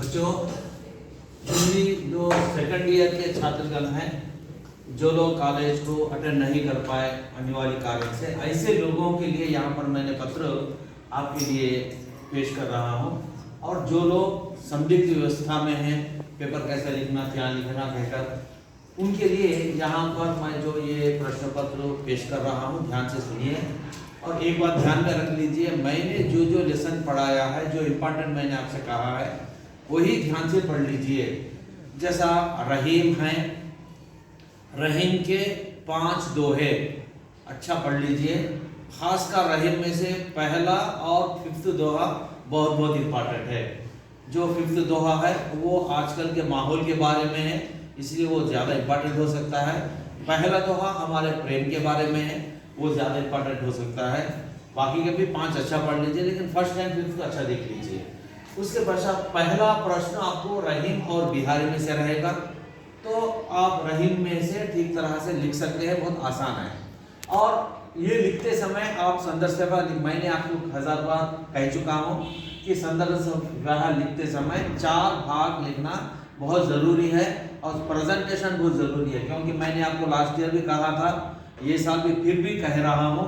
बच्चों, जो second year के छात्रगण हैं, जो लोग कॉलेज को अटेंड नहीं कर पाए अनिवार्य कारण से, ऐसे लोगों के लिए यहाँ पर मैंने पत्र आपके लिए पेश कर रहा हूँ। और जो लोग संदिग्ध व्यवस्था में हैं, पेपर कैसे लिखना, क्या लिखना कहकर, उनके लिए यहाँ पर मैं जो ये प्रश्न पत्र पेश कर रहा हूँ, ध्यान से सुनिए। और एक बात ध्यान में रख लीजिए, मैंने जो लेसन पढ़ाया है, जो इम्पोर्टेंट मैंने आपसे कहा है, वही ध्यान से पढ़ लीजिए। जैसा रहीम है, रहीम के 5 दोहे अच्छा पढ़ लीजिए। खासकर रहीम में से पहला और 5th दोहा बहुत इम्पोर्टेंट है। जो 5th दोहा है वो आजकल के माहौल के बारे में है, इसलिए वो ज़्यादा इम्पोर्टेंट हो सकता है। पहला दोहा हमारे प्रेम के बारे में है, वो ज़्यादा इम्पोर्टेंट हो सकता है। बाकी के भी 5 अच्छा पढ़ लीजिए, लेकिन फर्स्ट एंड 5th अच्छा देख लीजिए। उसके पश्चात पहला प्रश्न आपको रहीम और बिहारी में से रहेगा, तो आप रहीम में से ठीक तरह से लिख सकते हैं, बहुत आसान है। और ये लिखते समय आप संदर्भ से, मैंने आपको 1000 बार कह चुका हूँ कि संदर्भ से लिखते समय 4 भाग लिखना बहुत ज़रूरी है, और प्रेजेंटेशन बहुत ज़रूरी है। क्योंकि मैंने आपको लास्ट ईयर भी कहा था, ये साल भी फिर भी कह रहा हूँ,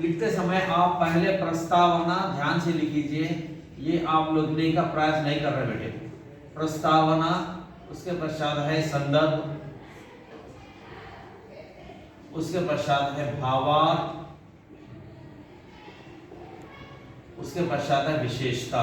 लिखते समय आप पहले प्रस्तावना ध्यान से लिखिए। ये आप लोग लिखने का प्रयास नहीं कर रहे बेटे। प्रस्तावना, उसके पश्चात है संदर्भ, उसके पश्चात है भावार्थ, उसके पश्चात है विशेषता।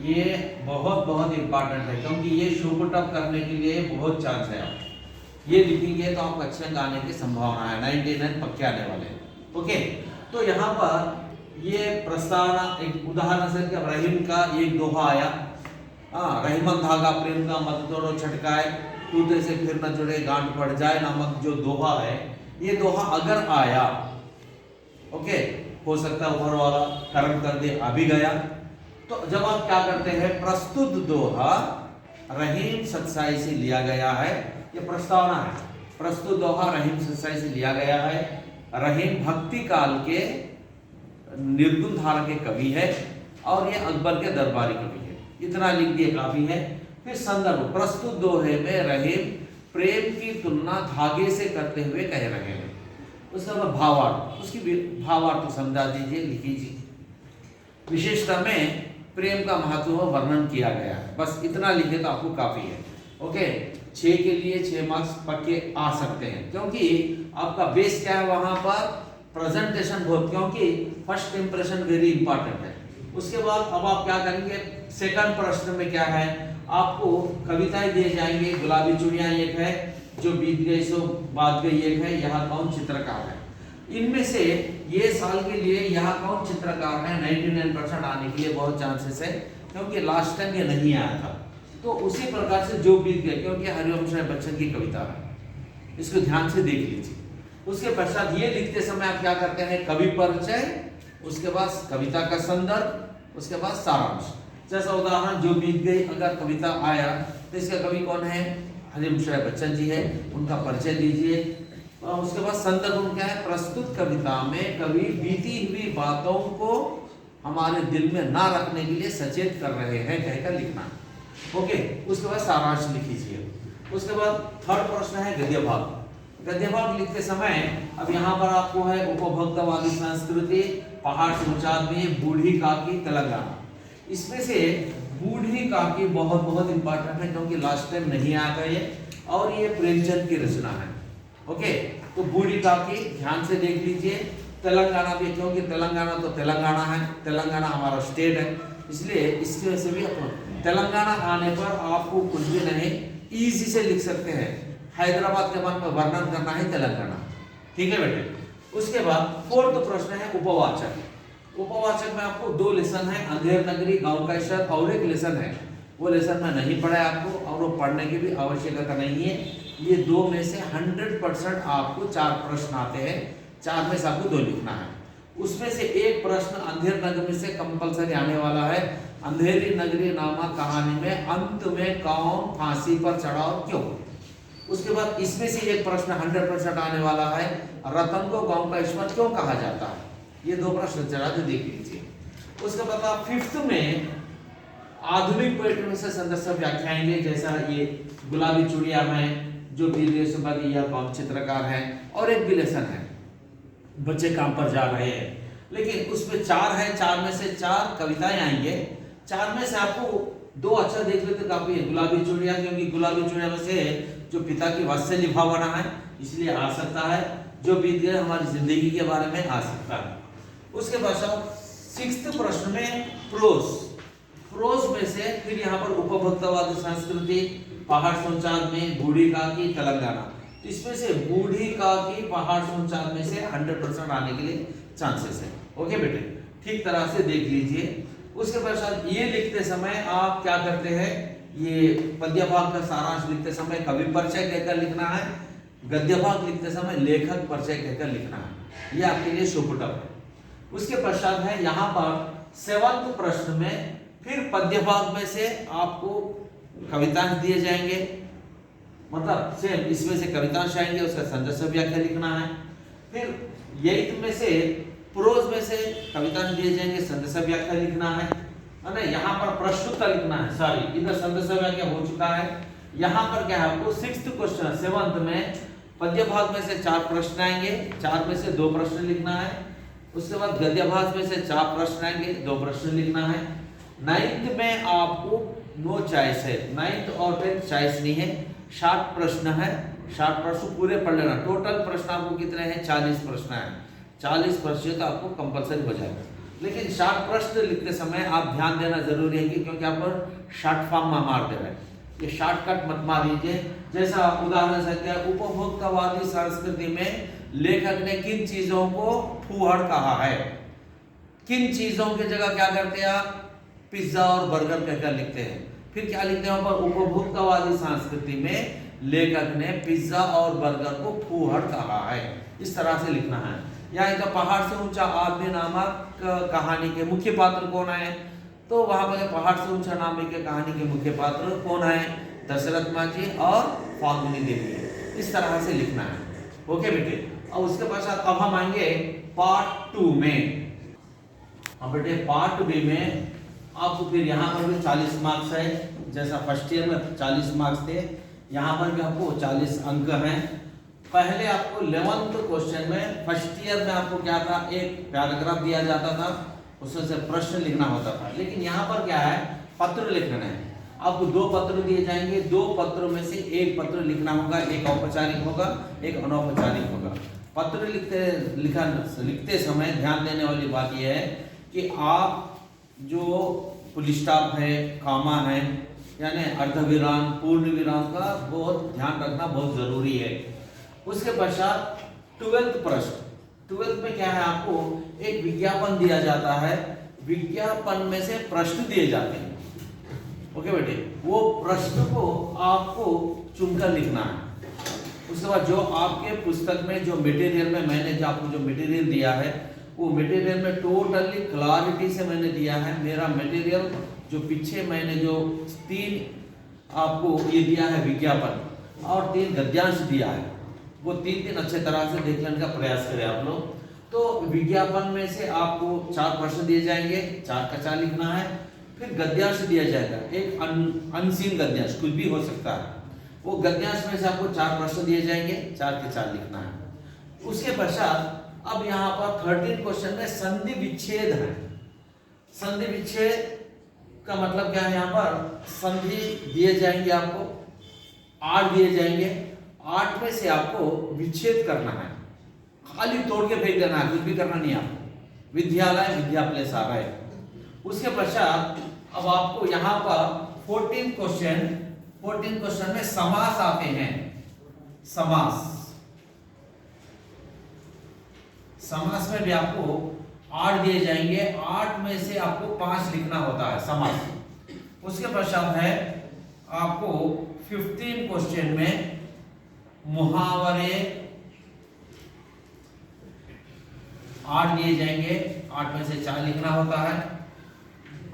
ये बहुत इंपॉर्टेंट है, क्योंकि ये शो को टप करने के लिए बहुत चांस है। आप ये लिखेंगे तो आपको अच्छे अंक आने की संभावना है, 99 पक्के आने वाले। ओके, तो यहाँ पर ये प्रस्तावना, एक उदाहरण से कि रहीम का एक दोहा आया, रहीमन धागा प्रेम का मत तोड़ो छटकाए, टूटे से फिर न जुड़े गांठ पड़ जाए नामक जो दोहा है, ये दोहा अगर आया, ओके, हो सकता है ऊपर वाला कर्म कर दे, आ भी गया, तो जब आप क्या करते हैं, प्रस्तुत दोहा रहीम सत्साई से लिया गया है, ये प्रस्तावना है। प्रस्तुत दोहा रहीम सत्साई से लिया गया है। रहीम भक्ति काल के निर्गुण धारा के कवि है, और ये अकबर के दरबारी कवि है। इतना लिख दिए काफी है। फिर संदर्भ, प्रस्तुत दोहे में रहीम प्रेम की तुलना धागे से करते हुए कह रहे हैं। उसका भावार्थ, उसकी भावार्थ समझा दीजिए, लिखिए। विशेषता में प्रेम का महत्व वर्णन किया गया है। बस इतना लिखे तो आपको काफी है। ओके, 6 के लिए 6 मार्क्स पक्के आ सकते हैं, क्योंकि आपका बेस क्या है वहां पर, प्रेजेंटेशन बहुत, क्योंकि फर्स्ट इंप्रेशन वेरी इंपॉर्टेंट है। उसके बाद अब आप क्या करेंगे, सेकंड प्रश्न में क्या है, आपको कविताएं दिए जाएंगे। गुलाबी चूड़ियां एक है, जो बीत गई सो बात गई एक है, यहाँ कौन चित्रकार है। इनमें से ये साल के लिए यहाँ कौन चित्रकार है, 99% आने के लिए बहुत चांसेस है, क्योंकि लास्ट टाइम ये नहीं आया था। तो उसी प्रकार से जो बीत गए, क्योंकि हरिवंश राय बच्चन की कविता है, इसको ध्यान से देख लीजिए। उसके पश्चात ये लिखते समय आप क्या करते हैं, कवि परिचय, उसके बाद कविता का संदर्भ, उसके बाद सारांश। जैसा उदाहरण जो बीत गई, अगर कविता आया तो इसका कवि कौन है, हरिवंश राय बच्चन जी है, उनका परिचय दीजिए। और उसके बाद संदर्भ क्या है, प्रस्तुत कविता में कवि बीती हुई बातों को हमारे दिल में ना रखने के लिए सचेत कर रहे हैं कहकर लिखना। ओके, उसके बाद सारांश लिख लीजिए। उसके बाद थर्ड प्रश्न है गद्य भाग। गद्य भाग लिखते समय अब यहाँ पर आपको है उपभोक्तावादी संस्कृति, पहाड़ से ऊंचा आदमी, बूढ़ी काकी, तेलंगाना। इसमें से बूढ़ी काकी बहुत इंपॉर्टेंट है, क्योंकि लास्ट टाइम नहीं आया था ये, और ये प्रेमचंद की रचना है। ओके, तो बूढ़ी काकी ध्यान से देख लीजिए। तेलंगाना भी, क्योंकि तेलंगाना तो तेलंगाना है, तेलंगाना हमारा स्टेट है, इसलिए इसकी वजह से भी तेलंगाना आने पर आपको कुछ भी नहीं, इजी से लिख सकते हैं। हैदराबाद के बारे में वर्णन करना है तेलंगाना, ठीक है बेटे। उसके बाद फोर्थ प्रश्न है उपवाचक। उपवाचक में आपको 2 लेसन है, अंधेर नगरी, गांव का ईश्वर, और एक लेसन है, वो लेसन में नहीं पढ़ा है आपको, और वो पढ़ने की भी आवश्यकता नहीं है। ये 2 में से 100% आपको 4 प्रश्न आते हैं, 4 में से आपको 2 लिखना है। उसमें से एक प्रश्न अंधेर नगरी से कंपलसरी आने वाला है। अंधेरी नगरी नामक कहानी में अंत में कौन फांसी पर चढ़ा और क्यों। उसके बाद इसमें से एक प्रश्न 100% आने वाला है, रतन को गांव का ईश्वर क्यों कहा जाता है। ये 2 प्रश्न जरा देख लीजिए। उसके बाद आप 5th में आधुनिक पोएट्री में से संदर्भ व्याख्या आएंगे, जैसा ये गुलाबी चूड़िया में जो वीर यह कौन चित्रकार है, और एक विलेसन है बच्चे काम पर जा रहे हैं, लेकिन उसमें 4 है, 4 में से 4 कविताएं आएंगे। 4 में से आपको 2 अच्छा देख लेते तो काफी है। गुलाबी चूड़िया, क्योंकि गुलाबी चूड़िया में से जो पिता की वात्सल्य भाव बना है इसलिए आ सकता है, जो बीत गए हमारी जिंदगी के बारे में आ सकता है। उसके पश्चात 6th प्रश्न में प्रोस में से फिर यहाँ पर उपभोक्तावादी संस्कृति, पहाड़ सोनचांद में बूढ़ी काकी तेलंगाना, तो इसमें से बूढ़ी काकी पहाड़ सोनचांद में से 100% आने के लिए चांसेस है। ओके बेटे, ठीक तरह से देख लीजिए। उसके पश्चात ये लिखते समय आप क्या करते हैं, ये पद्य भाग का सारांश लिखते समय कवि परिचय कहकर लिखना है, गद्य भाग लिखते समय लेखक परिचय कहकर लिखना है, ये आपके लिए सुपुटअप है। उसके पश्चात है यहाँ पर 7th प्रश्न में फिर पद्य भाग में से आपको कवितांश दिए जाएंगे, मतलब सेम इसमें से कवितांश आएंगे, उसका संदर्भ व्याख्या लिखना है। फिर 8th में से प्रोज में से कवितांश दिए जाएंगे, संदर्भ व्याख्या लिखना है ना, यहाँ पर प्रश्नोत्तर लिखना है। सॉरी, इधर संदर्भ व्याख्या हो चुका है। यहाँ पर क्या है, आपको 6th क्वेश्चन 7th में पद्य भाग में से 4 प्रश्न आएंगे, 4 में से 2 प्रश्न लिखना है। उसके बाद गद्य भाग में से 4 प्रश्न आएंगे, 2 प्रश्न लिखना है। 9th में आपको नो चॉइस है, 9th और 10th चॉइस नहीं है, 60 प्रश्न है, 60 प्रश्न पूरे पढ़ लेना। टोटल प्रश्न आपको कितने हैं, 40 प्रश्न है, 40 प्रश्न तो आपको कंपलसरी हो जाएगा। लेकिन 60 प्रश्न लिखते समय आप ध्यान देना जरूरी है कि क्योंकि आप शॉर्ट फॉर्म में मार दे रहे हैं, ये शॉर्टकट मत मारिए। जैसा उदाहरण सकते हैं, उपभोक्तावादी संस्कृति में लेखक ने किन चीजों को फूहड़ कहा है, किन चीजों की जगह क्या करते हैं आप पिज्जा और बर्गर कहकर लिखते हैं। फिर क्या लिखते हैं पर उपभोक्तावादी संस्कृति में लेखक ने पिज्जा और बर्गर को फूहड़ कहा है, इस तरह से लिखना है। यहाँ एक पहाड़ से ऊंचा आदमी नामक कहानी के मुख्य पात्र कौन है, तो वहां पर पहाड़ से ऊंचा नाम के कहानी के मुख्य पात्र कौन है, दशरथ माँ जी और फाल्गुनी देवी है, इस तरह से लिखना है। ओके बेटे, और उसके पश्चात अब हम आएंगे पार्ट 2 में। अब बेटे पार्ट बी में आपको फिर यहाँ पर भी 40 मार्क्स है, जैसा फर्स्ट ईयर में 40 मार्क्स थे, यहाँ पर भी आपको 40 अंक हैं। पहले आपको 11th क्वेश्चन में फर्स्ट ईयर में आपको क्या था, एक पैराग्राफ दिया जाता था, उसमें से प्रश्न लिखना होता था। लेकिन यहाँ पर क्या है, पत्र लिखना है। आपको 2 पत्र दिए जाएंगे, 2 पत्रों में से एक पत्र लिखना होगा, एक औपचारिक होगा, एक अनौपचारिक होगा। पत्र लिखते समय ध्यान देने वाली बात यह है कि आप जो फुल स्टॉप है, कामा है, यानी अर्धविराम, पूर्ण विराम का बहुत ध्यान रखना बहुत जरूरी है। उसके पश्चात 12th प्रश्न, 12th में क्या है, आपको एक विज्ञापन दिया जाता है, विज्ञापन में से प्रश्न दिए जाते हैं। ओके बेटे, वो प्रश्न को आपको चुनकर लिखना है। उसके बाद जो आपके पुस्तक में जो मटेरियल में मैंने जो आपको जो मटेरियल दिया है, वो मटेरियल में टोटली क्लैरिटी से मैंने दिया है। मेरा मटेरियल जो पीछे मैंने जो 3 आपको ये दिया है विज्ञापन और 3 गद्यांश दिया है, वो 3 अच्छे तरह से देख लेने का प्रयास करें आप लोग। तो विज्ञापन में से आपको 4 प्रश्न दिए जाएंगे, 4 का 4 लिखना है। फिर गद्यांश दिया जाएगा, एक अनसीन गद्यांश कुछ भी हो सकता है, वो गद्यांश में से आपको 4 प्रश्न दिए जाएंगे, 4 के 4 लिखना है। उसके पश्चात अब यहाँ पर 13 क्वेश्चन में संधि विच्छेद है। संधि विच्छेद का मतलब क्या है, यहाँ पर संधि दिए जाएंगे, आपको 8 दिए जाएंगे, 8 में से आपको विच्छेद करना है, खाली तोड़ के फेंक देना है, कुछ भी करना नहीं आपको। विद्यालय विद्या प्लेस आ गए। उसके पश्चात अब आपको यहाँ पर 14 क्वेश्चन में समास आते हैं। समास में भी आपको 8 दिए जाएंगे, 8 में से आपको 5 लिखना होता है समास। उसके पश्चात है आपको 15 क्वेश्चन में मुहावरे 8 दिए जाएंगे, 8 में से 4 लिखना होता है।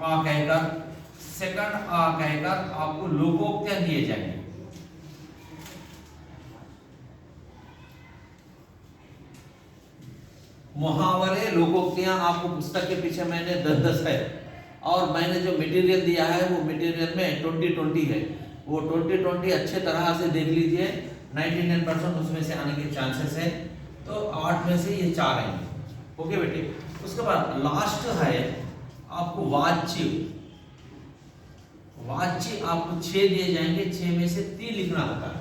आ कहकर सेकंड आ कहकर आपको लोकोक्तियां दिए जाएंगे। मुहावरे लोकोक्तियां आपको पुस्तक के पीछे मैंने 10-10 है, और मैंने जो मटेरियल दिया है वो मटेरियल में 20-20 है, वो 20-20 अच्छे तरह से देख लीजिए, 99% उसमें से आने के चांसेस है। तो 8 में से ये 4 आएंगे। ओके बेटे, उसके बाद लास्ट है आपको वाच्य। वाच्य आपको 6 दिए जाएंगे, 6 में से 3 लिखना होता है।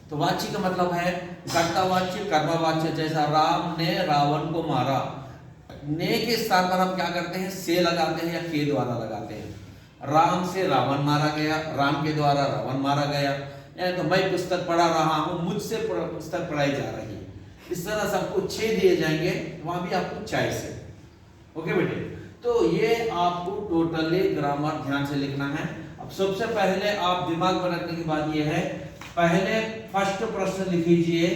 तो वाच्य का मतलब है कर्तावाच्य, कर्मवाच्य। जैसा राम ने रावण को मारा, ने के स्थान पर हम क्या करते हैं, से लगाते हैं या के द्वारा लगाते हैं। राम से रावण मारा गया, राम के द्वारा रावण मारा गया। तो मैं पुस्तक पढ़ा रहा हूं, मुझसे पुस्तक पढ़ाई जा रही है। इस तरह सबको 6 दिए जाएंगे, वहां भी आपको चॉइस है। ओके बेटे, तो ये आपको टोटली ग्रामर ध्यान से लिखना है। अब सबसे पहले आप दिमाग में रखने की बात यह है, पहले फर्स्ट प्रश्न लिख लीजिए,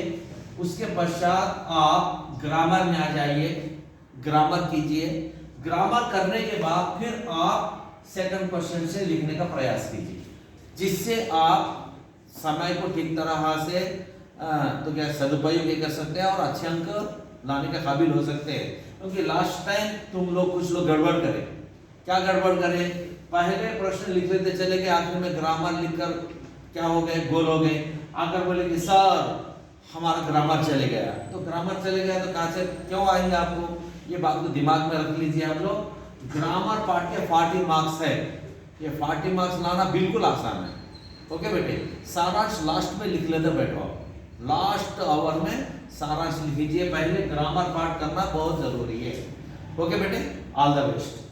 उसके पश्चात आप ग्रामर में आ जाइए, ग्रामर कीजिए। ग्रामर करने के बाद फिर आप सेकंड क्वेश्चन से लिखने का प्रयास कीजिए, जिससे आप समय को ठीक तरह से तो क्या सदुपयोग कर सकते हैं और अच्छे अंक लाने का काबिल हो सकते हैं। क्योंकि लास्ट टाइम कुछ लोग गड़बड़ करे। क्या गड़बड़ करे, पहले प्रश्न लिख लेते चले गए, आखिर में ग्रामर लिखकर क्या हो गए, गोल हो गए। आकर बोले कि सर हमारा ग्रामर चले गया। तो ग्रामर चले गया तो कहाँ से क्यों आएंगे आपको, ये बात को दिमाग में रख लीजिए आप लोग। ग्रामर पार्ट के 40 मार्क्स है, ये 40 मार्क्स लाना बिल्कुल आसान है। ओके बेटे, सारांश लास्ट में लिख लेते बैठो, लास्ट आवर में सारांश लिख लीजिए। पहले ग्रामर पार्ट करना बहुत जरूरी है। ओके बेटे, ऑल द बेस्ट।